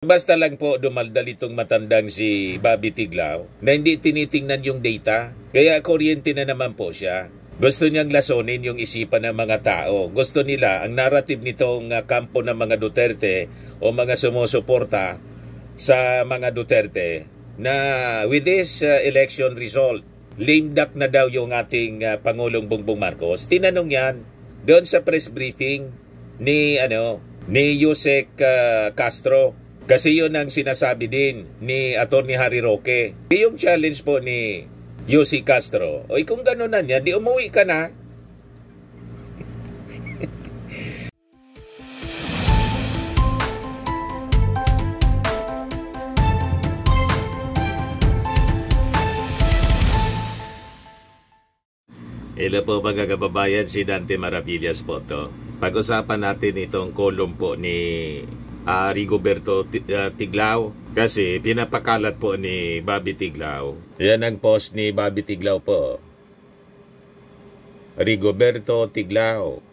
Basta lang po dumaldal itong matandang si Bobby Tiglao na hindi tinitingnan yung data. Kaya kuryente na naman po siya. Gusto niyang lasonin yung isipan ng mga tao. Gusto nila, ang narrative nitong kampo ng mga Duterte o mga sumusuporta sa mga Duterte na with this election result, lame duck na daw yung ating Pangulong Bongbong Marcos. Tinanong yan doon sa press briefing ni Yusek Castro. Kasi yun ang sinasabi din ni Atty. Harry Roque. Yung challenge po ni Yusek Castro, oy kung gano'n na niya, di umuwi ka na. Hello po mga kababayan, si Dante Maravillas po to. Pag-usapan natin itong kolumn po ni Rigoberto Tiglao kasi pinapakalat po ni Bobby Tiglao. Yan ang post ni Bobby Tiglao po. Rigoberto Tiglao,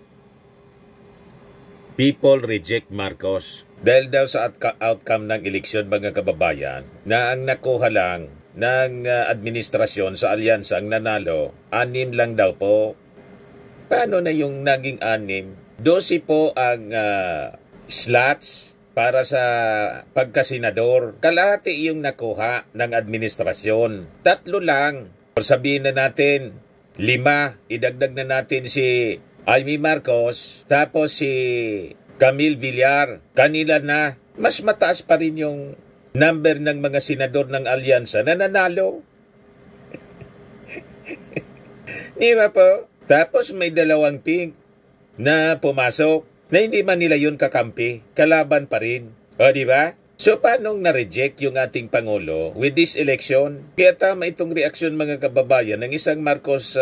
people reject Marcos. Dahil daw sa outcome ng eleksyon mga kababayan na ang nakuha lang ng administrasyon sa alyansa ang nanalo, 6 lang daw po. Paano na yung naging 6? 12 po ang slots para sa pagkasenador. Kalahati yung nakuha ng administrasyon. 3 lang. Sabihin na natin, 5. Idagdag na natin si Amy Marcos, tapos si Camille Villar. Kanila na. Mas mataas pa rin yung number ng mga senador ng alyansa na nanalo. Di ba po? Tapos may 2 pink na pumasok na hindi man nila yun kakampi, kalaban pa rin. O, di ba? So, paano na-reject yung ating Pangulo with this election? Kaya tama itong reaksyon mga kababayan ng isang Marcos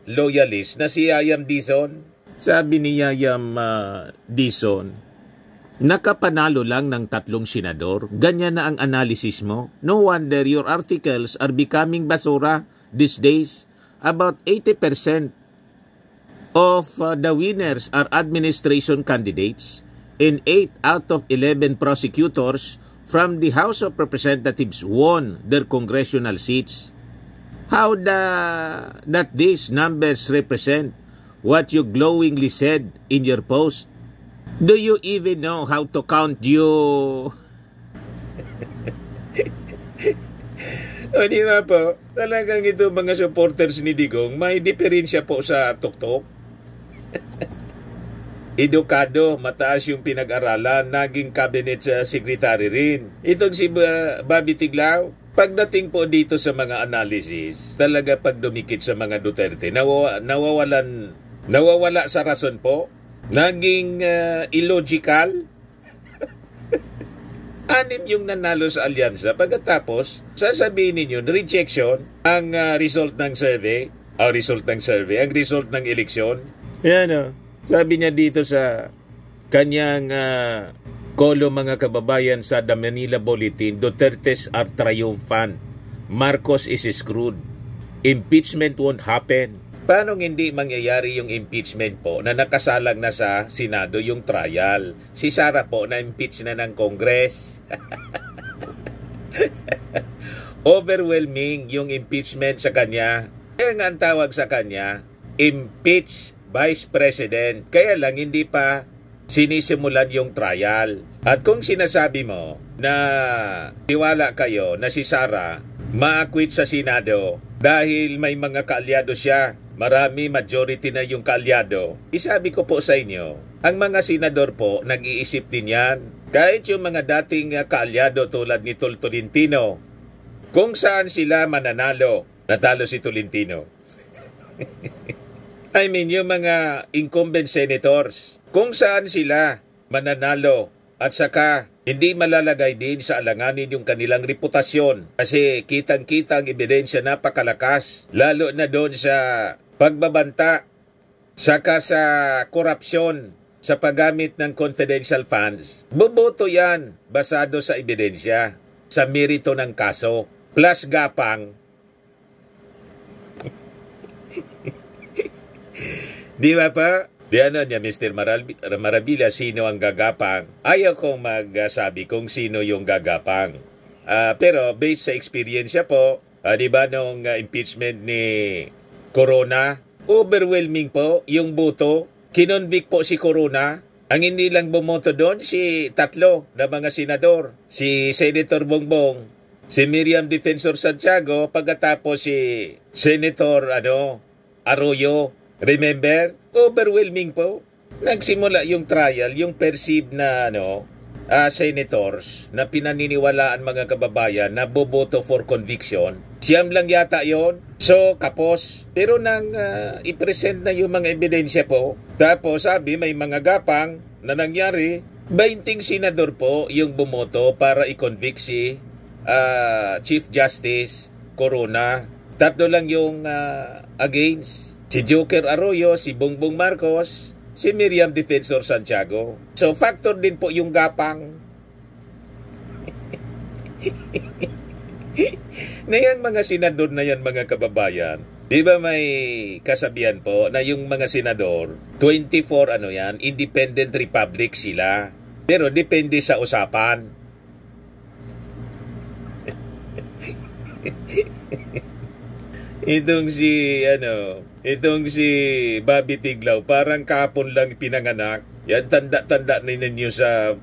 loyalist na si Yayam Dizon. Sabi ni Yayam Dizon, nakapanalo lang ng 3 senador. Ganyan na ang analysis mo. No wonder your articles are becoming basura these days. About 80% of the winners are administration candidates, and 8 out of 11 prosecutors from the House of Representatives won their congressional seats. How that these numbers represent what you glowingly said in your post? Do you even know how to count you? O di ba po, talagang ito mga supporters ni Digong, may diferensya po sa tuktok. Edukado, mataas yung pinag-aralan, naging cabinet secretary rin. Itong si Bobby Tiglao, pagdating po dito sa mga analysis, talaga pag dumikit sa mga Duterte, nawawala sa rason po, naging illogical. 6 yung nanalo sa alyansa. Pagkatapos, sasabihin ninyo, rejection ang result ng survey, ang result ng eleksyon. Yan o. Sabi niya dito sa kanyang kolumn mga kababayan sa The Manila Bulletin, Dutertes are triumphant. Marcos is screwed. Impeachment won't happen. Paano hindi mangyayari yung impeachment po na nakasalang na sa Senado yung trial? Si Sara po na-impeach na ng Congress. Overwhelming yung impeachment sa kanya. Kaya nga ang tawag sa kanya, impeach Vice President. Kaya lang hindi pa sinisimulan yung trial. At kung sinasabi mo na tiwala kayo na si Sara ma-acquit sa Senado dahil may mga kaalyado siya, marami, majority na yung kaalyado, isabi ko po sa inyo, ang mga senador po nag-iisip din yan. Kahit yung mga dating kaalyado tulad ni Tolentino, kung saan sila mananalo, natalo si Tolentino. I mean, yung mga incumbent senators, kung saan sila mananalo at saka hindi malalagay din sa alanganin yung kanilang reputasyon kasi kitang-kitang ebidensya napakalakas, lalo na doon sa pagbabanta, saka sa korupsyon, sa paggamit ng confidential funds. Boboto yan basado sa ebidensya, sa merito ng kaso, plus gapang. Di ba pa? Di ano niya, Mr. Marabila, sino ang gagapang? Ayaw kong magsabi kung sino yung gagapang. Pero based sa experience po, di ba nung impeachment ni Corona, overwhelming po yung boto. Kinonvict po si Corona. Ang hindi lang bumoto doon, si tatlo na mga senador. Si Senator Bongbong, si Miriam Defensor Santiago, pagkatapos si Senator Arroyo. Remember? Overwhelming po. Nagsimula yung trial, yung perceived na senators na pinaniniwalaan mga kababayan na boboto for conviction. Siyam lang yata yon. So, kapos. Pero nang i-present na yung mga ebidensya po, tapos sabi may mga gapang na nangyari, 20 senador po yung bumoto para i-convict si Chief Justice Corona. Tatlo lang yung against. Si Joker Arroyo, si Bongbong Marcos, si Miriam Defensor Santiago. So, factor din po yung gapang. Na yan mga senador na yan mga kababayan. Di ba may kasabihan po na yung mga senador, 24 independent republic sila. Pero depende sa usapan. Itong si Bobby Tiglaw, parang kapon lang pinanganak. Yan, tanda-tanda na ninyo sa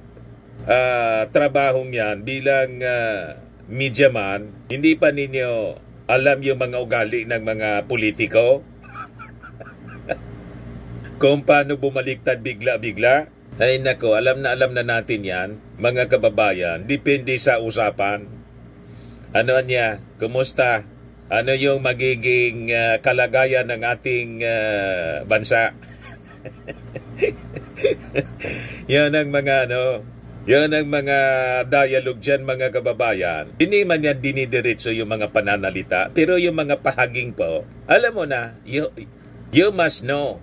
trabahong yan bilang media man. Hindi pa ninyo alam yung mga ugali ng mga politiko? Kung paano bumaliktad bigla-bigla? Ay nako, alam na natin yan, mga kababayan. Depende sa usapan. Ano niya? Kumusta? Ano yung magiging kalagayan ng ating bansa? Yan ang mga yan ang mga dialogue dyan mga kababayan. Hindi man yan dinidiretso yung mga pananalita, pero yung mga pahaging po, alam mo na, you must know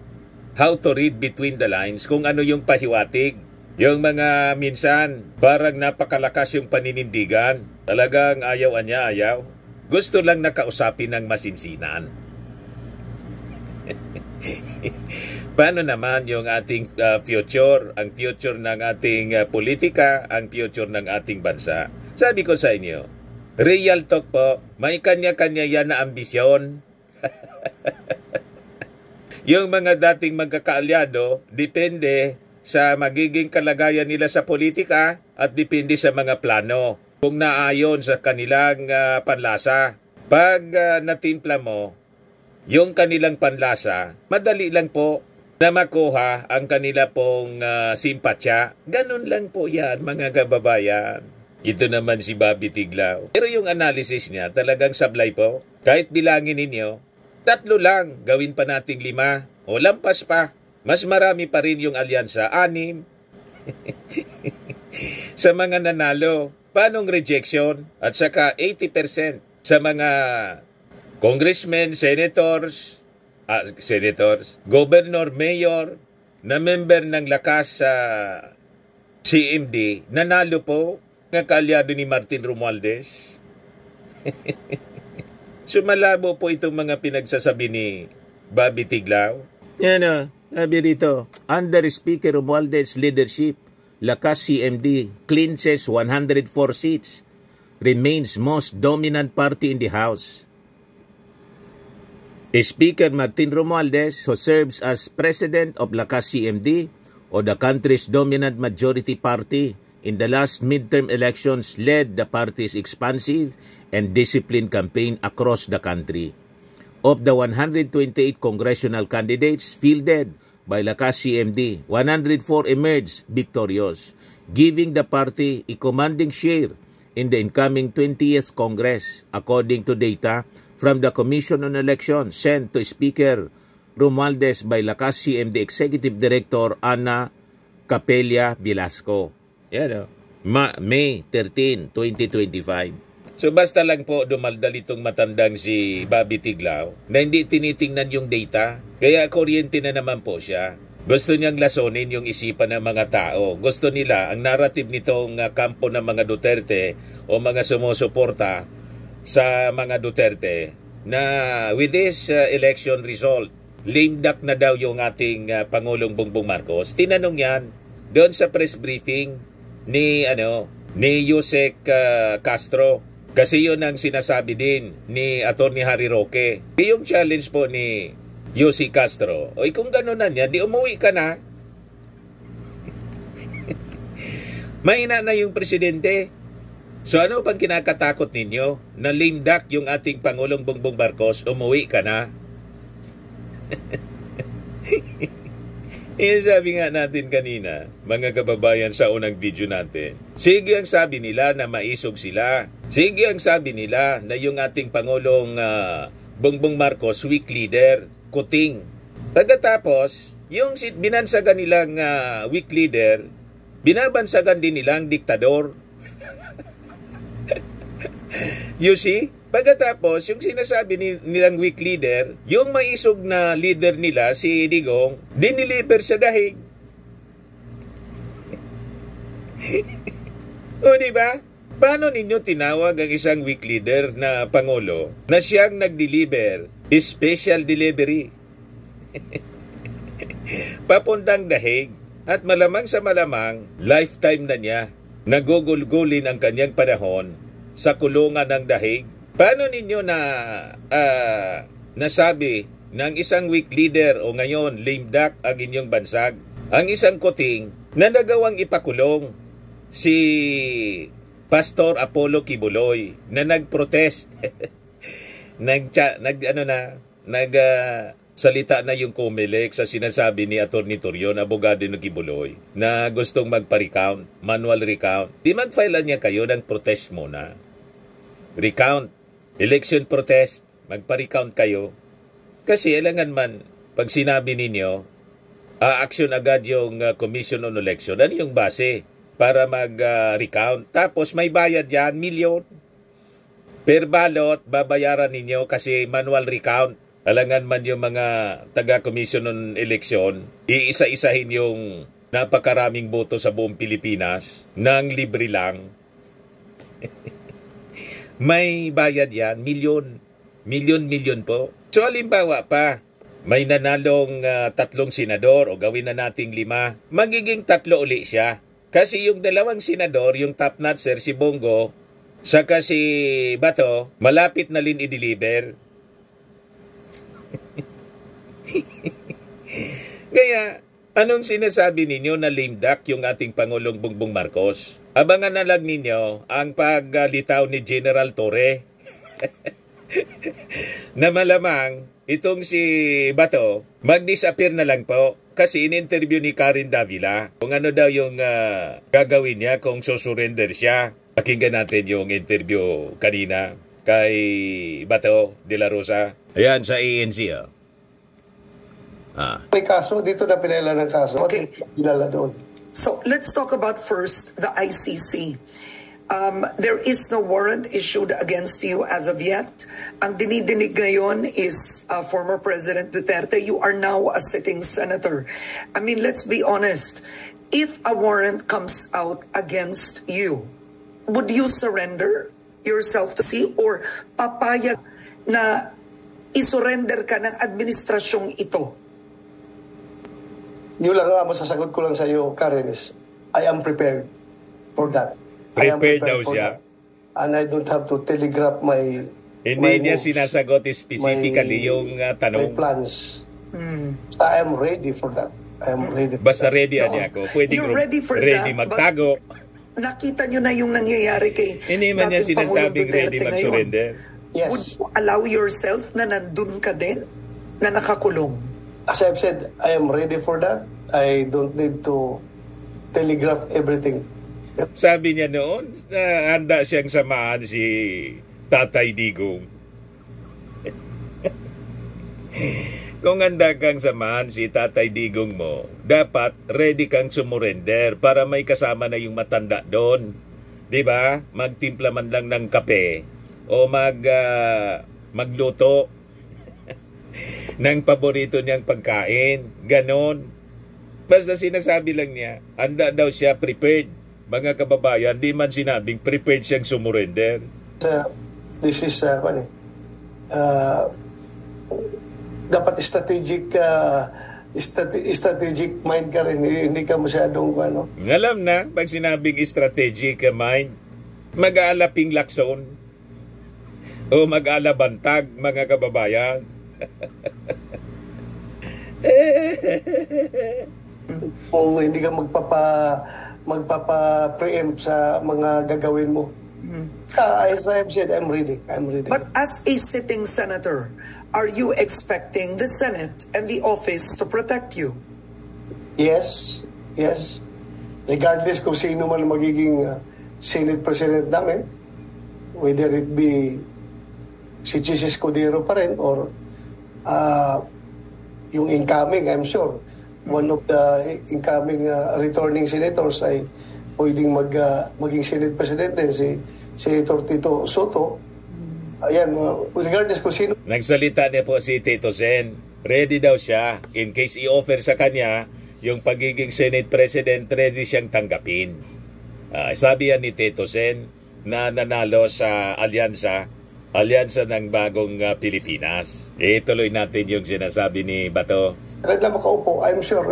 how to read between the lines kung ano yung pahiwatig. Yung mga minsan, parang napakalakas yung paninindigan. Talagang ayaw. Gusto lang nakausapin ng masinsinan. Paano naman yung ating future, ang future ng ating politika, ang future ng ating bansa? Sabi ko sa inyo, real talk po, may kanya-kanya yan na ambisyon. Yung mga dating magkakaalyado, depende sa magiging kalagayan nila sa politika at depende sa mga plano. Kung naayon sa kanilang panlasa. Pag natimpla mo yung kanilang panlasa, madali lang po na makuha ang kanila pong simpatsya. Ganun lang po yan, mga kababayan. Ito naman si Bobby Tiglaw. Pero yung analysis niya talagang sablay po. Kahit bilangin ninyo, 3 lang, gawin pa nating 5 o lampas pa. Mas marami pa rin yung alyansa, 6. Sa mga nanalo, paanong rejection? At saka 80% sa mga congressmen, senators, governor, mayor, na member ng lakas sa CMD, nanalo po ng kaalyado ni Martin Romualdez. So malabo po itong mga pinagsasabi ni Bobby Tiglaw. Yan sabi rito, under Speaker Romualdez leadership, Lakas CMD clinches 104 seats, remains most dominant party in the House. Speaker Martin Romualdez, who serves as president of Lakas CMD, or the country's dominant majority party, in the last midterm elections led the party's expansive and disciplined campaign across the country. Of the 128 congressional candidates fielded by Lakas CMD, 104 emerged victorious, giving the party a commanding share in the incoming 20th Congress, according to data from the Commission on Elections sent to Speaker Romualdez by Lakas CMD Executive Director Ana Capella Velasco. Yan May 13, 2025. So basta lang po dumaldal itong matandang si Bobby Tiglaw na hindi tinitingnan yung data. Kaya kuryente na naman po siya. Gusto niyang lasonin yung isipan ng mga tao. Gusto nila, ang narrative nitong kampo ng mga Duterte o mga sumusuporta sa mga Duterte na with this election result, lame duck na daw yung ating Pangulong Bongbong Marcos. Tinanong yan doon sa press briefing ni Yusek Castro. Kasi yun ang sinasabi din ni Atty. Harry Roque. Yung challenge po ni Yusek Castro, oy kung gano'n na niya, di umuwi ka na. Mahina na yung presidente. So ano pang kinakatakot ninyo? Na lame duck yung ating Pangulong Bongbong Marcos, umuwi ka na? Sabi nga natin kanina, mga kababayan sa unang video natin, sige ang sabi nila na maisog sila. Sige ang sabi nila na yung ating Pangulong Bongbong Marcos, weak leader, kuting. Pagkatapos, yung binansagan nilang weak leader, binabansagan din nilang diktador. You see? Pagkatapos, yung sinasabi nilang weak leader, yung maisog na leader nila, si Digong, diniliver sa dahig. O diba? Paano ninyo tinawag ang isang weak leader na Pangulo na siyang nag-deliver, special delivery? Papuntang dahig. At malamang sa malamang, lifetime na niya, nagugulgulin ang kanyang panahon sa kulungan ng dahig. Paano ninyo nasabi ng isang weak leader o ngayon lame duck ang inyong bansag? Ang isang kuting na nagawang ipakulong si Pastor Apollo Kibuloy na nag-protest. Salita na yung Comelec sa sinasabi ni Atty. Torion, abogado ng Kibuloy, na gustong magpa-recount, manual recount. Di mag-file niya kayo ng protest muna. Recount. Election protest, magpa-recount kayo. Kasi alangan man, pag sinabi ninyo, action agad yung Commission on Election. Ano yung base para mag-recount? Tapos may bayad yan, milyon. Per ballot, babayaran ninyo kasi manual recount. Alangan man yung mga taga-Commission on Election, iisa-isahin yung napakaraming boto sa buong Pilipinas nang libre lang. May bayad yan, milyon po. So halimbawa pa, may nanalong 3 senador o gawin na nating 5, magiging 3 uli siya. Kasi yung 2 senador, yung top notcher, si Bongo, saka si Bato, malapit na rin i-deliver. Kaya, anong sinasabi ninyo na lame duck yung ating Pangulong Bongbong Marcos? Abangan na lang ninyo ang paglitaw ni General Torre na malamang itong si Bato mag-disappear na lang po kasi in-interview ni Karen Davila kung ano daw yung gagawin niya kung susurrender siya. Pakinggan natin yung interview kanina kay Bato de la Rosa. Ayan sa ANC. May kaso, dito na pinala ng kaso. Okay. Pinala doon. So let's talk about first the ICC. There is no warrant issued against you as of yet. Ang dinidinig ngayon is former President Duterte. You are now a sitting senator. I mean, let's be honest. If a warrant comes out against you, would you surrender yourself to see or papayag na isurrender ka ng administrasyong ito? Yun lang ang masasagot ko lang sa iyo, Karen, is I am prepared for that. Prepared daw siya. That. And I don't have to telegraph my Hindi niya sinasagot specifically yung tanong. My plans. I am ready for that. I am ready. Basta ready niya ako. Pwede You're ready for ready that, magtago. Nakita nyo na yung nangyayari kay Hindi man niya sinasabing ready mag-surrender. Yes. Would you allow yourself na nandun ka din? Na nakakulong? As I've said, I am ready for that. I don't need to telegraph everything. Sabi niya noon, handa siyang samahan si Tatay Digong. Kung handa kang samahan si Tatay Digong mo, dapat ready kang sumurrender para may kasama na yung matanda doon. 'Di ba? Magtimpla man lang ng kape o magluto ng paborito niyang pagkain. Ganon. Basta sinasabi lang niya, handa daw siya, prepared. Mga kababayan, di man sinabing prepared siyang sumurrender. This is dapat strategic mind ka rin. Hindi ka masyadong ano. Alam na, pag sinabing strategic mind, mag-aalaping lakson o mag-alabantag, mga kababayan. Kung hindi ka magpapa-preempt sa mga gagawin mo. As I have said, I'm ready. But as a sitting senator, are you expecting the Senate and the office to protect you? Yes. Regardless kung sino man magiging Senate President namin, whether it be si Chis Escudero pa rin or yung incoming, I'm sure, one of the incoming returning senators ay pwedeng maging Senate President din, si Senator Tito Soto. Ayan, regardless kung sino. Nagsalita niya po si Tito Sen. Ready daw siya. In case i-offer sa kanya yung pagiging Senate President, ready siyang tanggapin. Sabi yan ni Tito Sen na nanalo sa alyansa ng bagong Pilipinas. Tuloy natin yung sinasabi ni Bato. Kahit na makaupo, I'm sure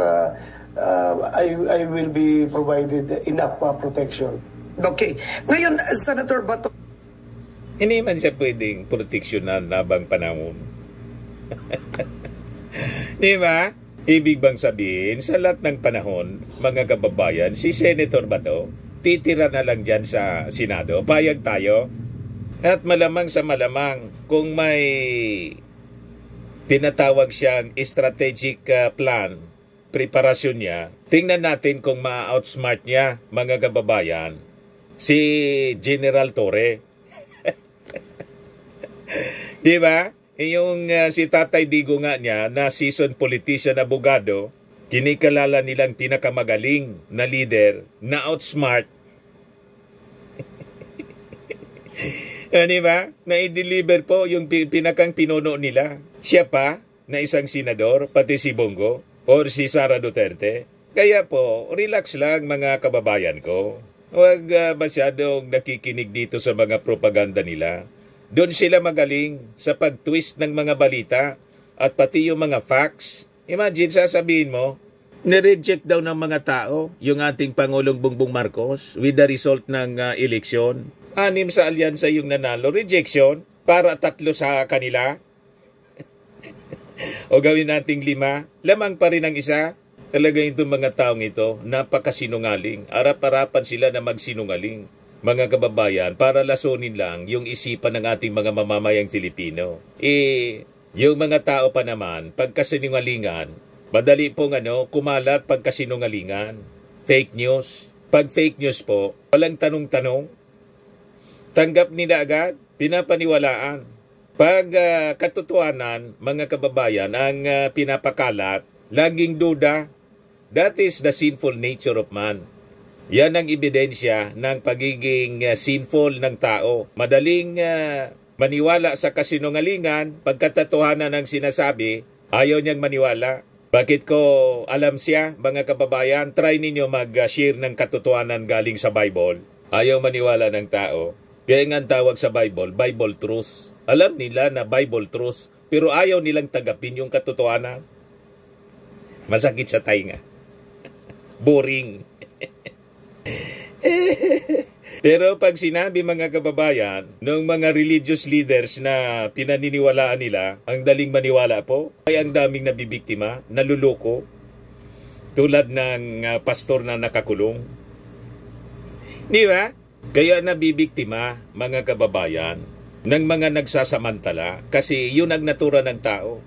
I will be provided enough protection. Okay. Ngayon, Senator Bato, hindi man siya pwedeng proteksyonan habang panahon. Di ba? Ibig bang sabihin, sa lahat ng panahon, mga kababayan, si Senator Bato, titira na lang dyan sa Senado. Payag tayo. At malamang sa malamang, kung may tinatawag siyang strategic plan, preparasyon niya, tingnan natin kung ma-outsmart niya, mga kababayan, si General Torre. Di ba? Yung si Tatay Digo nga niya na seasoned politician abogado, kinikalala nilang pinakamagaling na leader na outsmart. Di ba? Na i-deliver po yung pinakang pinuno nila. Siya pa na isang senador, pati si Bongo or si Sara Duterte. Kaya po, relax lang mga kababayan ko. Huwag masyadong nakikinig dito sa mga propaganda nila. Doon sila magaling sa pag-twist ng mga balita at pati yung mga facts. Imagine, sasabihin mo, nireject daw ng mga tao yung ating Pangulong Bongbong Marcos with the result ng eleksyon. 6 sa alyansa yung nanalo. Rejection para 3 sa kanila. O gawin nating 5. Lamang pa rin ang isa. Talaga itong mga taong ito, napakasinungaling. Arap-arapan sila na magsinungaling. Mga kababayan, para lasunin lang yung isipan ng ating mga mamamayang Filipino. Yung mga tao pa naman, pagkasinungalingan, madali pong kumalat pagkasinungalingan. Fake news. Pag fake news po, walang tanong-tanong. Tanggap nila agad, pinapaniwalaan. Pag katotohanan, mga kababayan, ang pinapakalat, laging duda. That is the sinful nature of man. Yan ang ebidensya ng pagiging sinful ng tao. Madaling maniwala sa kasinungalingan, pagkatotohanan ng sinasabi, ayaw niyang maniwala. Bakit ko alam siya, mga kababayan? Try ninyo mag-share ng katotohanan galing sa Bible. Ayaw maniwala ng tao. Kaya nga ang tawag sa Bible, Bible truth. Alam nila na Bible truth, pero ayaw nilang tanggapin yung katotohanan. Masakit sa tainga. Boring. Pero pag sinabi, mga kababayan, ng mga religious leaders na pinaniniwalaan nila, ang daling maniwala po, ay ang daming nabibiktima, naluloko, tulad ng pastor na nakakulong. Di ba? Kaya nabibiktima, mga kababayan, ng mga nagsasamantala kasi yun ang natura ng tao.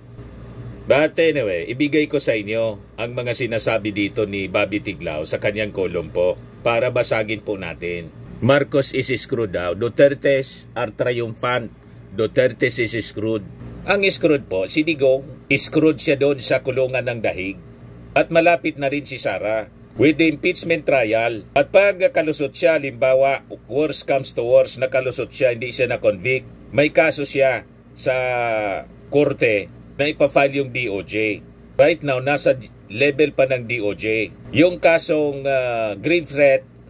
But anyway, ibigay ko sa inyo ang mga sinasabi dito ni Bobby Tiglao sa kanyang kolom po para basagin po natin. Marcos is screwed daw. Dutertes are triumphant. Dutertes is screwed. Ang screwed po, si Digong, screwed siya doon sa kulungan ng dahig. At malapit na rin si Sara with the impeachment trial. At pag kalusot siya, limbawa, worst comes to worst, nakalusot siya, hindi siya na-convict, may kaso siya sa korte na ipafile yung DOJ. Right now, nasa level pa ng DOJ. Yung kasong grave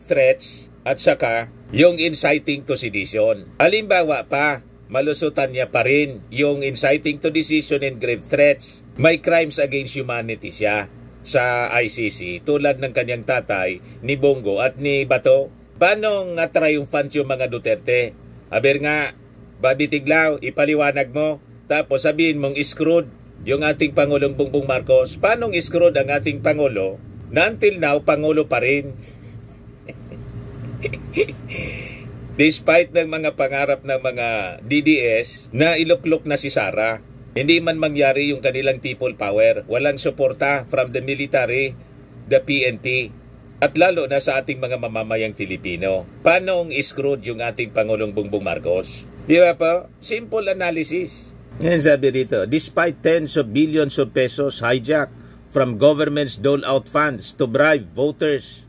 threats at saka yung inciting to sedition. Halimbawa pa, malusutan niya pa rin yung inciting to decision and grave threats. May crimes against humanity siya sa ICC tulad ng kanyang tatay ni Bongo at ni Bato. Paano triumphant yung mga Duterte? Aber nga, Bobby Tiglao, ipaliwanag mo, tapos sabihin mong screwed yung ating Pangulong Bongbong Marcos. Paano screwed ang ating Pangulo na until now, Pangulo pa rin? Despite ng mga pangarap ng mga DDS na iluklok na si Sara, hindi man mangyari yung kanilang people power, walang suporta from the military, the PNP, at lalo na sa ating mga mamamayang Filipino. Paano screwed yung ating Pangulong Bongbong Marcos? Di ba po? Simple analysis. Ngayon sabi dito, despite tens of billions of pesos hijacked from government's dole-out funds to bribe voters,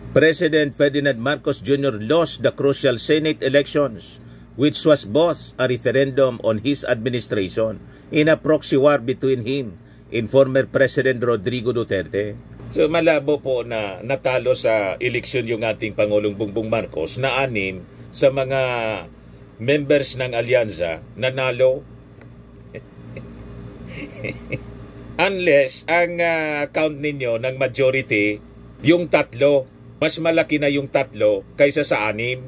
President Ferdinand Marcos Jr. lost the crucial Senate elections, which was both a referendum on his administration in a proxy war between him and former President Rodrigo Duterte. So malabo po na natalo sa eleksyon yung ating Pangulong Bongbong Marcos na 6 sa mga members ng alyansa nanalo. Unless ang count ninyo ng majority yung 3, mas malaki na yung 3 kaysa sa 6.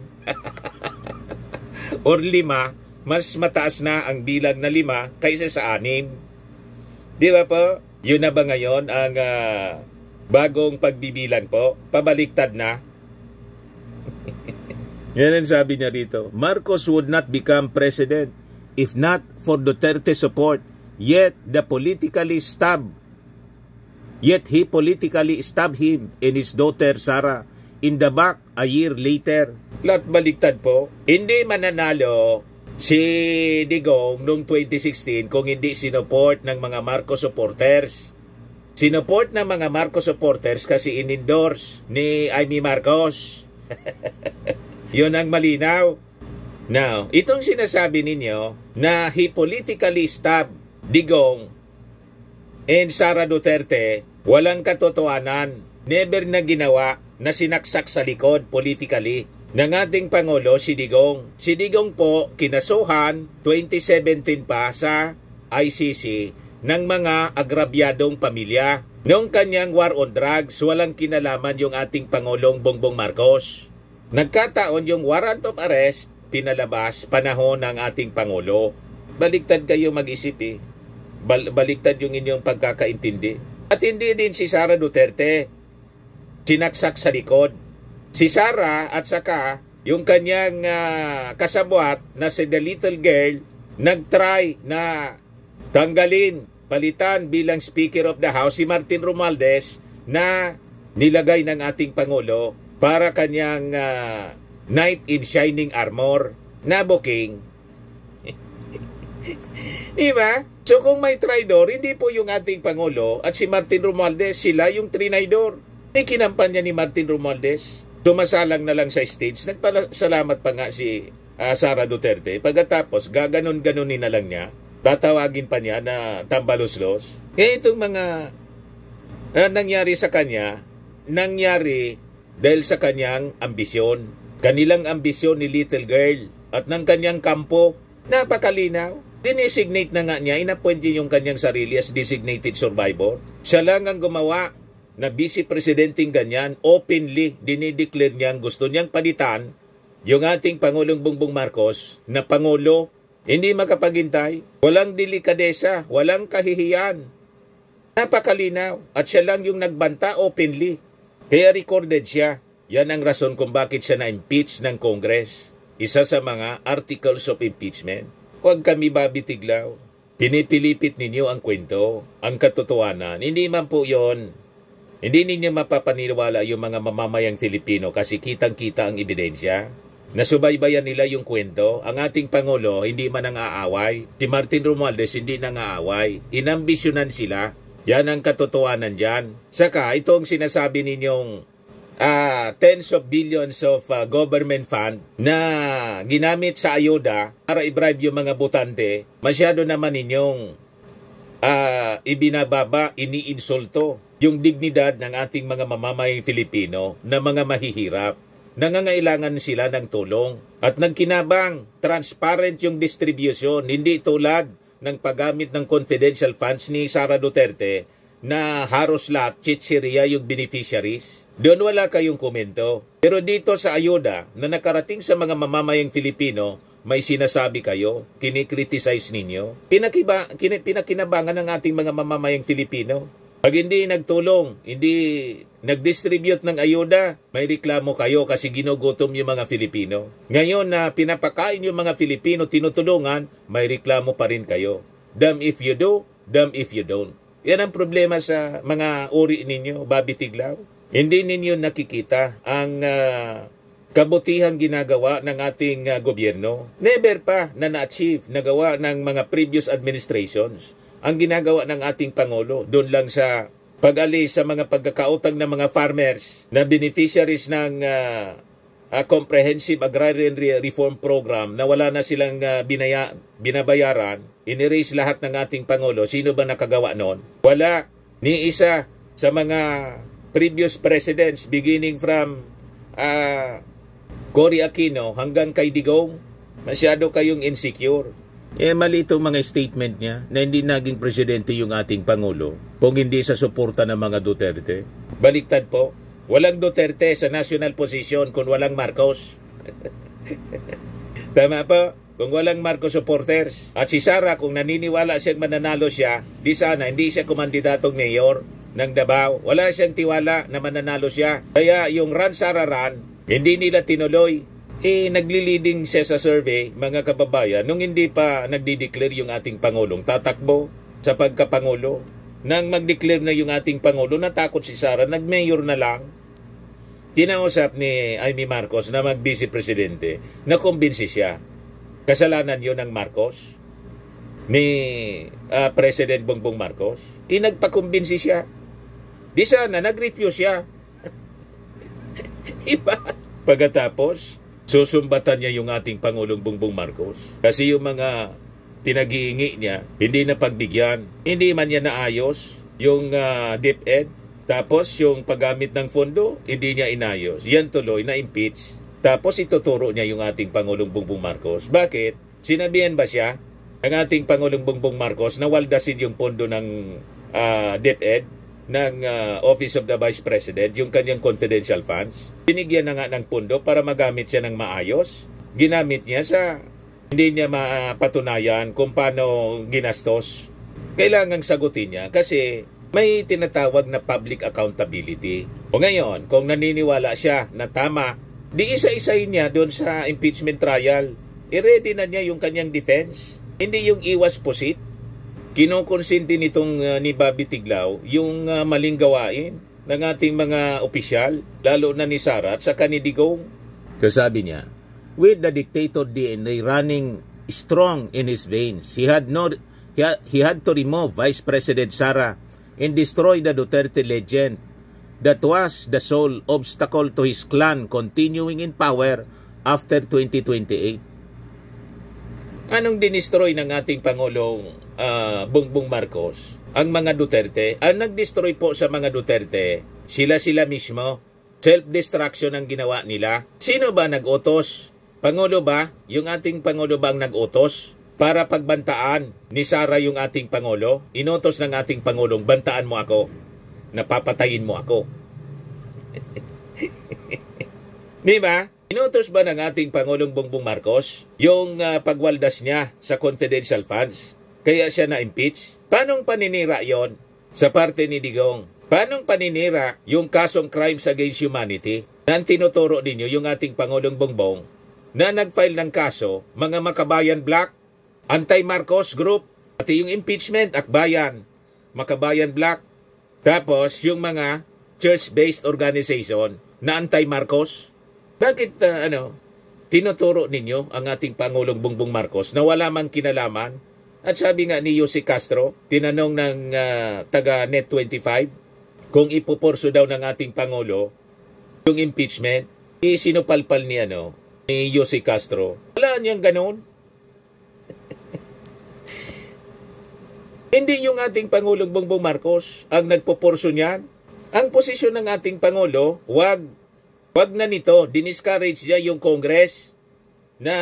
Or 5, mas mataas na ang bilang na 5 kaysa sa 6. Di ba po? Yun na ba ngayon ang bagong pagbibilang po? Pabaliktad na. Yan ang sabi niya rito. Marcos would not become president if not for Duterte support. Yet he politically stabbed him and his daughter Sara in the back a year later. Lahat baliktad po. Hindi mananalo si Digong noong 2016 kung hindi sinuport ng mga Marcos supporters. Sinuport ng mga Marcos supporters kasi in-endorse ni Amy Marcos. Yun ang malinaw. Now, itong sinasabi ninyo na he politically stabbed Digong and Sara Duterte, walang katotohanan. Never na ginawa na sinaksak sa likod politically ng ating Pangulo si Digong. Si Digong po kinasuhan 2017 pa sa ICC ng mga agrabyadong pamilya. Noong kanyang war on drugs, walang kinalaman yung ating Pangulong Bongbong Marcos. Nagkataon yung warrant of arrest, pinalabas panahon ng ating Pangulo. Baliktad kayo mag-isip eh. Baliktad yung inyong pagkakaintindi. At hindi din si Sara Duterte sinaksak sa likod. Si Sara at saka yung kanyang kasabwat na si the little girl nagtry na tanggalin, palitan bilang Speaker of the House si Martin Romualdez na nilagay ng ating Pangulo para kanyang knight in shining armor na booking. Diba? So kung may traidor, hindi po yung ating Pangulo at si Martin Romualdez, sila yung trinaidor. May kinampanya ni Martin Romualdez. Sumasalang na lang sa stage. Nagpasalamat pa nga si Sara Duterte. Pagkatapos, gaganon-ganonin na lang niya. Tatawagin pa niya na tambaluslos. Kaya itong mga nangyari sa kanya, nangyari dahil sa kanyang ambisyon. Kanilang ambisyon ni little girl at ng kanyang kampo, napakalinaw. Dinesignate na nga niya, inappoint yung kanyang sarili as designated survivor. Siya lang ang gumawa na vice-presidenting ganyan, openly dinideclare niyang gusto niyang palitan yung ating Pangulong Bongbong Marcos na Pangulo. Hindi makapagintay, walang delikadesa, walang kahihiyan. Napakalinaw at siya lang yung nagbanta openly. Kaya recorded siya. Yan ang rason kung bakit siya na-impeach ng Congress. Isa sa mga articles of impeachment. Huwag kami babitiglaw. Pinipilipit ninyo ang kwento, ang katotohanan. Hindi man po yon. Hindi ninyo mapapaniwala yung mga mamamayang Filipino kasi kitang-kita ang ebidensya. Nasubaybayan nila yung kwento. Ang ating Pangulo hindi man ang aaway. Si Martin Romualdez hindi nang aaway. Inambisyonan sila. Yan ang katotohanan dyan. Saka itong sinasabi ninyong tens of billions of government fund na ginamit sa ayuda para i-bribe yung mga botante, masyado naman ninyong ibinababa, iniinsulto yung dignidad ng ating mga mamamayang Filipino na mga mahihirap. nangangailangan sila ng tulong. At nagkinabang, transparent yung distribution, hindi tulad ng paggamit ng confidential funds ni Sara Duterte na haros lahat, chichirya yung beneficiaries. Doon wala kayong komento. Pero dito sa ayuda na nakarating sa mga mamamayang Filipino, may sinasabi kayo, kinikriticize ninyo. Pinakinabangan ng ating mga mamamayang Filipino. Pag hindi nagtulong, hindi nag-distribute ng ayuda, may reklamo kayo kasi ginugutom yung mga Filipino. Ngayon na pinapakain yung mga Filipino, tinutulungan, may reklamo pa rin kayo. Damn if you do, damn if you don't. Yan ang problema sa mga uri ninyo, Bobby Tiglao. Hindi ninyo nakikita ang kabutihang ginagawa ng ating gobyerno. Never pa na na-achieve, nagawa ng mga previous administrations. Ang ginagawa ng ating Pangulo, doon lang sa pag-alis sa mga pagkakautang ng mga farmers na beneficiaries ng Comprehensive Agrarian Reform Program na wala na silang binabayaran, in-erase lahat ng ating Pangulo. Sino ba nakagawa noon? Wala. Ni isa sa mga previous presidents beginning from Cory Aquino hanggang kay Digong, masyado kayong insecure. Mali itong mga statement niya na hindi naging presidente yung ating Pangulo kung hindi sa suporta ng mga Duterte. Baliktad po, walang Duterte sa national position kung walang Marcos. Tama po, kung walang Marcos supporters. At si Sara, kung naniniwala siyang mananalo siya, di sana hindi siya kumandidatong mayor ng Davao. Wala siyang tiwala na mananalo siya. Kaya yung Run Sara Run, hindi nila tinuloy. Nagli-leading siya sa survey, mga kababayan, nung hindi pa nagdi-declare yung ating Pangulong tatakbo sa pagkapangulo. Nang mag-declare na yung ating Pangulo, natakot si Sara, nag-mayor na lang. Kinausap ni Amy Marcos na mag-vice presidente, nakumbinsi siya. Kasalanan yun ng Marcos, ni President Bongbong Marcos. Nagpakumbinsi siya. Di sana, nag-refuse siya. Iba. Pagkatapos, susumbatan niya yung ating Pangulong Bongbong Marcos. Kasi yung mga pinag-iingi niya, hindi na pagbigyan. Hindi man niya naayos yung DepEd. Tapos yung paggamit ng pondo, hindi niya inayos. Yan tuloy na impeach. Tapos ituturo niya yung ating Pangulong Bongbong Marcos. Bakit? Sinabihan ba siya ang ating Pangulong Bongbong Marcos na waldasin yung pondo ng DepEd? Ng Office of the Vice President, yung kanyang confidential funds. Binigyan na nga ng pondo para magamit siya ng maayos. Ginamit niya sa hindi niya mapatunayan kung paano ginastos. Kailangang sagutin niya kasi may tinatawag na public accountability. O ngayon, kung naniniwala siya na tama, di isa-isahin niya doon sa impeachment trial. I-ready na niya yung kanyang defense. Hindi yung iwas pusit. Kinukonsinti nitong ni Bobby Tiglao yung maling gawain ng ating mga opisyal, lalo na ni Sara at saka ni Digong. Sabi niya, with the dictator DNA running strong in his veins, he had to remove Vice President Sara and destroy the Duterte legend that was the sole obstacle to his clan continuing in power after 2028. Anong dinistroy ng ating Pangulong Bongbong Marcos? Ang mga Duterte. Ang nag-destroy po sa mga Duterte, sila mismo. Self-destruction ang ginawa nila. Sino ba nag-utos? Pangulo ba? Yung ating Pangulo ba ang nag-utos? Para pagbantaan ni Sara yung ating Pangulo? Inutos ng ating Pangulong, bantaan mo ako. Napapatayin mo ako. Di ba? Inutos ba ng ating Pangulong Bongbong Marcos yung pagwaldas niya sa confidential funds? Kaya siya na-impeach? Paanong paninira yon sa parte ni Digong? Paanong paninira yung kasong crimes against humanity na tinuturo ninyo yung ating Pangulong Bongbong na nag-file ng kaso, mga Makabayan Black, Anti-Marcos Group, pati yung impeachment, Akbayan, Makabayan Black, tapos yung mga church-based organization na anti-Marcos? Bakit tinuturo ninyo ang ating Pangulong Bongbong Marcos na wala mang kinalaman? At sabi nga ni Jose Castro, tinanong ng taga Net25 kung ipuporso daw ng ating Pangulo yung impeachment, sinupalpal ni Jose Castro. Wala niyang ganun. Hindi yung ating Pangulong Bongbong Marcos ang nagpuporso niyan. Ang posisyon ng ating Pangulo, wag Wag na nito, diniscourage niya yung Congress na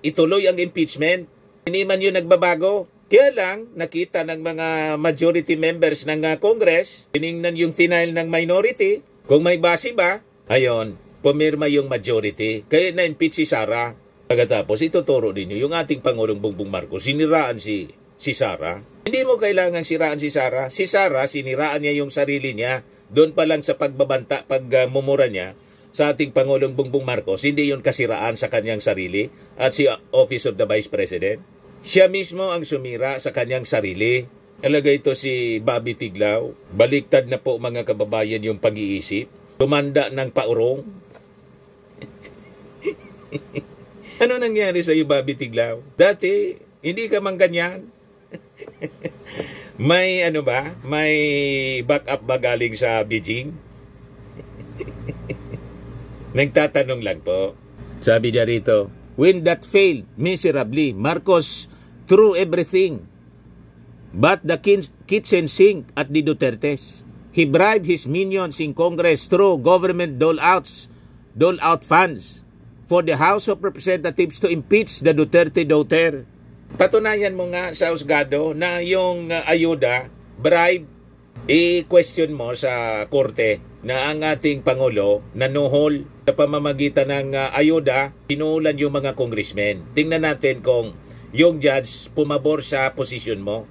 ituloy ang impeachment. Hindi man yun nagbabago. Kaya lang, nakita ng mga majority members ng Congress, tiningnan yung final ng minority, kung may base ba, ayon, pumirma yung majority. Kaya na-impeach si Sara. Pagkatapos, ituturo ninyo yung ating Pangulong Bongbong Marcos, siniraan si Sara. Hindi mo kailangan siraan si Sara. Si Sara, siniraan niya yung sarili niya. Doon pa lang sa pagbabanta, pagmumura niya sa ating Pangulong Bongbong Marcos, hindi yun kasiraan sa kanyang sarili at si Office of the Vice President. Siya mismo ang sumira sa kanyang sarili. Talaga ito si Bobby Tiglao. Baliktad na po mga kababayan yung pag-iisip. Tumanda ng paurong. Ano nangyari sa iyo, Bobby Tiglao? Dati, hindi ka man ganyan. May ano ba? May backup ba galing sa Beijing? Nagtatanong lang po. Sabi niya rito, when that failed miserably, Marcos threw everything but the kitchen sink at the Dutertes. He bribed his minions in Congress through government dole-out funds for the House of Representatives to impeach the Duterte daughter. Patunayan mo nga sa husgado na yung ayuda, bribe, i-question mo sa korte na ang ating Pangulo nanuhol sa pamamagitan ng ayuda, pinulan yung mga congressmen. Tingnan natin kung yung judge pumabor sa posisyon mo.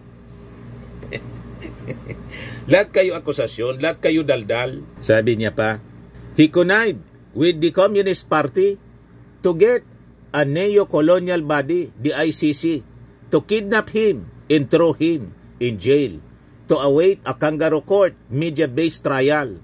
Lahat kayo akusasyon, lahat kayo daldal. Sabi niya pa, he connived with the Communist Party to get a neo-colonial body, the ICC, to kidnap him and throw him in jail, to await a kangaroo court media-based trial.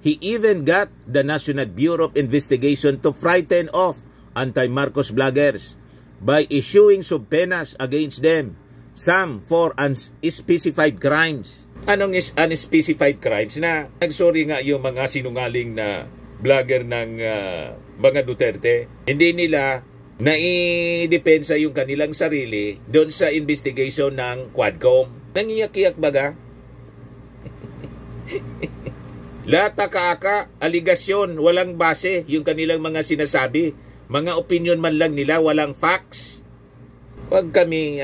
He even got the National Bureau of Investigation to frighten off anti-Marcos bloggers by issuing subpoenas against them, some for unspecified crimes. Anong unspecified crimes? Na nagsorry nga yung mga sinungaling na vlogger ng mga Duterte. Hindi nila naidepensa yung kanilang sarili doon sa investigation ng Quadcom. Nangiyak-iyak baga? Lahat aka-aka, aligasyon, walang base yung kanilang mga sinasabi. Mga opinion man lang nila, walang facts. Huwag kami,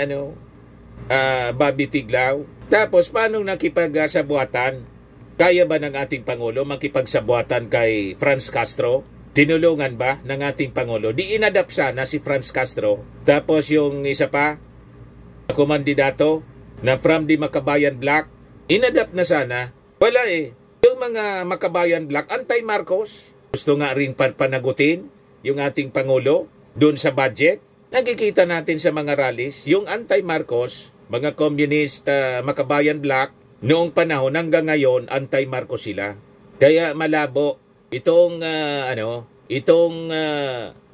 Bobby Tiglao. Tapos, paano nakipagsabuatan? Kaya ba ng ating Pangulo makipagsabuatan kay Franz Castro? Tinulungan ba ng ating Pangulo? Di inadapt sana si Franz Castro. Tapos yung isa pa, kumandidato na from the Makabayan Bloc, inadapt na sana. Wala eh. Yung mga Makabayan Bloc, anti-Marcos. Gusto nga rin panagutin yung ating Pangulo doon sa budget. Nakikita natin sa mga rallies, yung anti-Marcos, mga communist Makabayan Bloc, noong panahon hanggang ngayon, anti-Marcos sila. Kaya malabo itong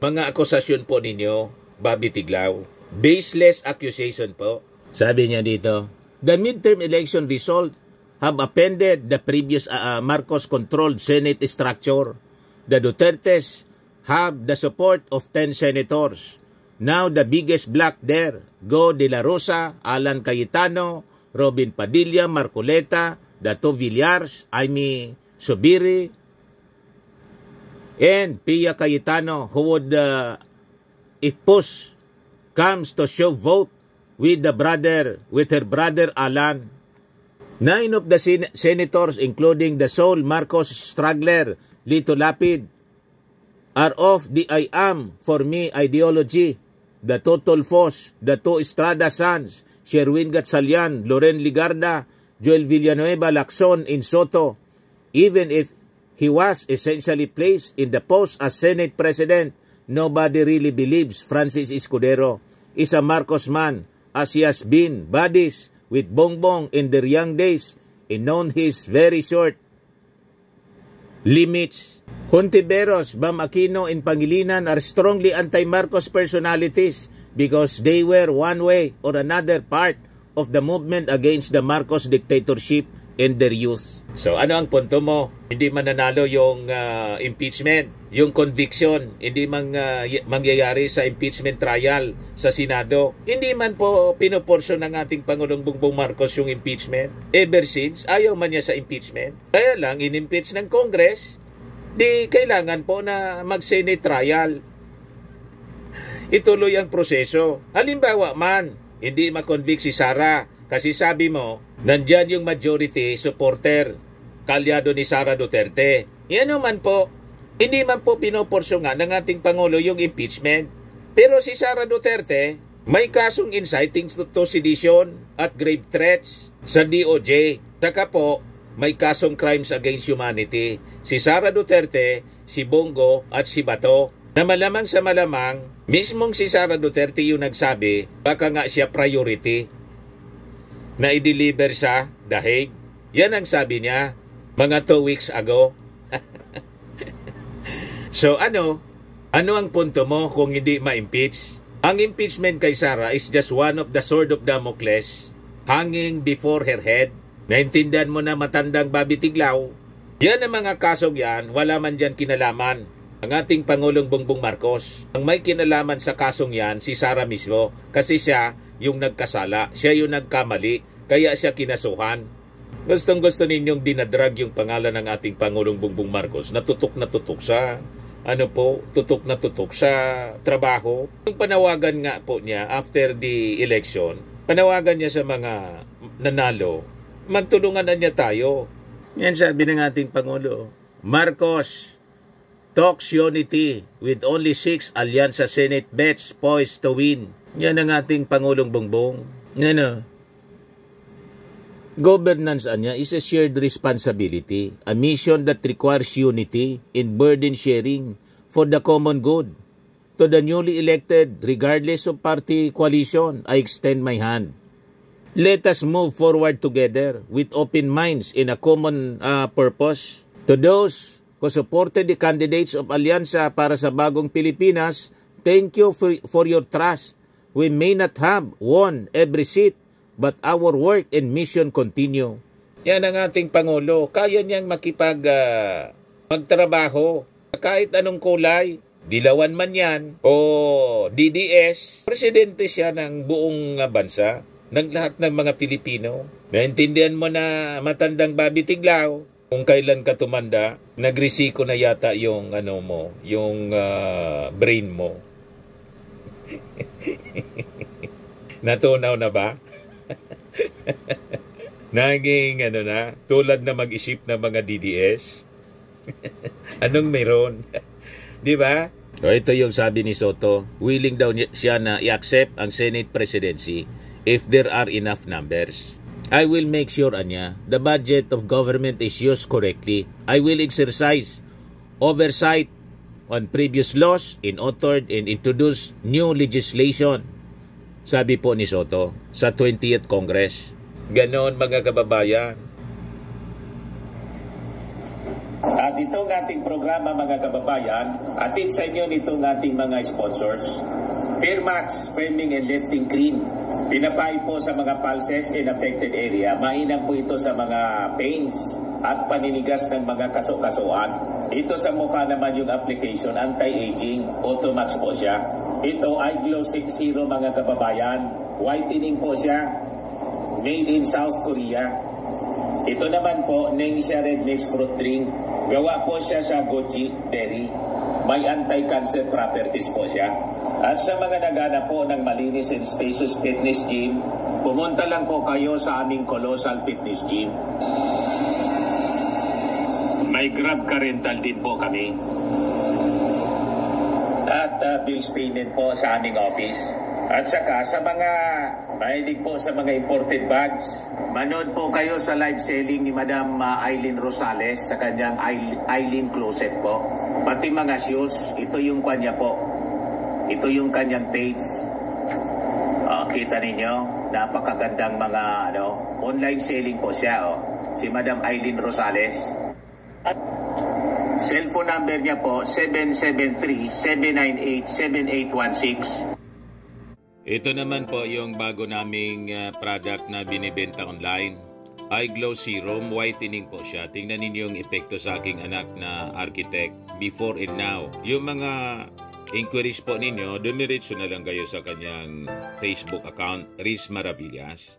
mga akusasyon po ninyo, Bobby Tiglao. Baseless accusation po. Sabi niya dito, the midterm election result have appended the previous Marcos-controlled Senate structure. The Dutertes have the support of 10 senators. Now the biggest bloc there, Go de la Rosa, Alan Cayetano, Robin Padilla, Marcoleta, Dato Villars, Amy Subiri, and Pia Cayetano, who would, if push comes to show vote with her brother Alan. 9 of the senators, including the sole Marcos struggler, Lito Lapid, are of the I am for me ideology. The Total Fos, the two Estrada sons, Sherwin Gatchalian, Loren Ligarda, Joel Villanueva Lacson in Soto. Even if he was essentially placed in the post as Senate President, nobody really believes Francis Escudero is a Marcos man, as he has been buddies with Bongbong in their young days and known his very short limits. Hontiveros, Bam Aquino, and Pangilinan are strongly anti-Marcos personalities because they were one way or another part of the movement against the Marcos dictatorship in their youth. So ano ang punto mo? Hindi mananalo yung impeachment, yung conviction, hindi mangyayari sa impeachment trial sa Senado. Hindi man po pinoporsyon ng ating Pangulong Bongbong Marcos yung impeachment. Ever since, ayaw man niya sa impeachment. Kaya lang, in-impeach ng Congress. di kailangan po na mag-Senate trial. Ituloy ang proseso. Halimbawa man, hindi makonvict si Sara kasi sabi mo, nandyan yung majority supporter, kalyado ni Sara Duterte. Yan naman po, hindi man po pinoporsyo nga ng ating Pangulo yung impeachment. Pero si Sara Duterte, may kasong inciting to sedition at grave threats sa DOJ. Saka po, may kasong crimes against humanity. Si Sara Duterte, si Bongo at si Bato. Na malamang sa malamang, mismong si Sara Duterte yung nagsabi, baka nga siya priority na i-deliver sa The Hague. Yan ang sabi niya mga 2 weeks ago. So ano ang punto mo kung hindi ma-impeach? Ang impeachment kay Sara is just one of the sword of Damocles hanging before her head. Naintindihan mo na matandang Bobby Tiglaw? Yan ang mga kasong yan, wala man dyan kinalaman ang ating Pangulong Bongbong Marcos. Ang may kinalaman sa kasong yan, si Sara mismo. Kasi siya yung nagkasala, siya yung nagkamali, kaya siya kinasuhan. Gustong-gusto ninyong dinadrag yung pangalan ng ating Pangulong Bongbong Marcos. Natutok sa, tutok na tutok sa trabaho. Yung panawagan nga po niya after the election, panawagan niya sa mga nanalo, magtulungan na niya tayo. Yan sabi ng ating Pangulo. Marcos talks unity with only 6 Alyansa Senate bets poised to win. Yan ang ating Pangulong Bongbong. Governance anya is a shared responsibility, a mission that requires unity in burden sharing for the common good. To the newly elected, regardless of party coalition, I extend my hand. Let us move forward together with open minds in a common purpose. To those who supported the candidates of Alyansa para sa Bagong Pilipinas, thank you for your trust. We may not have won every seat, but our work and mission continue. Yan ang ating Pangulo. Kaya niyang magtrabaho kahit anong kulay. Dilawan man yan o DDS. Presidente siya ng buong bansa, ng lahat ng mga Pilipino. Naintindihan mo na matandang Bobby Tiglaw, kung kailan ka tumanda, nagrisiko na yata yung yung brain mo. Natunaw na ba? Naging tulad na mag-isip ng mga DDS. Anong meron? Di ba? So, ito yung sabi ni Soto, willing daw siya na i-accept ang Senate presidency if there are enough numbers. I will make sure, Anya, the budget of government is used correctly. I will exercise oversight on previous laws, authored and introduce new legislation. Sabi po ni Soto sa 20th Congress. Ganon mga kababayan. At itong ating programa mga kababayan, atid sa inyo nitong ating mga sponsors. Fairmax Framing and Lifting Cream. Pinapay po sa mga pulses in affected area. Mainam po ito sa mga pains at paninigas ng mga kaso-kasuan. Ito sa mukha naman yung application, anti-aging, Automax po siya. Ito ay Glow 60 mga kababayan. Whitening po siya. Made in South Korea. Ito naman po, Nengxia Red Mix Fruit Drink. Gawa po siya sa goji berry. May anti-cancer properties po siya. At sa mga nagana po ng malinis and spacious fitness gym, pumunta lang po kayo sa aming Colossal Fitness Gym. May Grab car rental din po kami. At bills payment po sa aming office. At saka sa mga mahilig po sa mga imported bags, manood po kayo sa live selling ni Madam Aileen Rosales sa kanyang Aileen Closet po. Pati mga shoes, ito yung kanya po. Ito yung kanyang page. Kita ninyo, napakagandang mga online selling po siya. Si Madam Aileen Rosales. At cellphone number niya po, 773-798-7816. Ito naman po yung bago naming product na binibenta online. iGlow Serum, whitening po siya. Tingnan ninyo yung epekto sa aking anak na architect before and now. Yung mga inquiries po ninyo, dumiretso na lang kayo sa kanyang Facebook account, Riz Maravillas.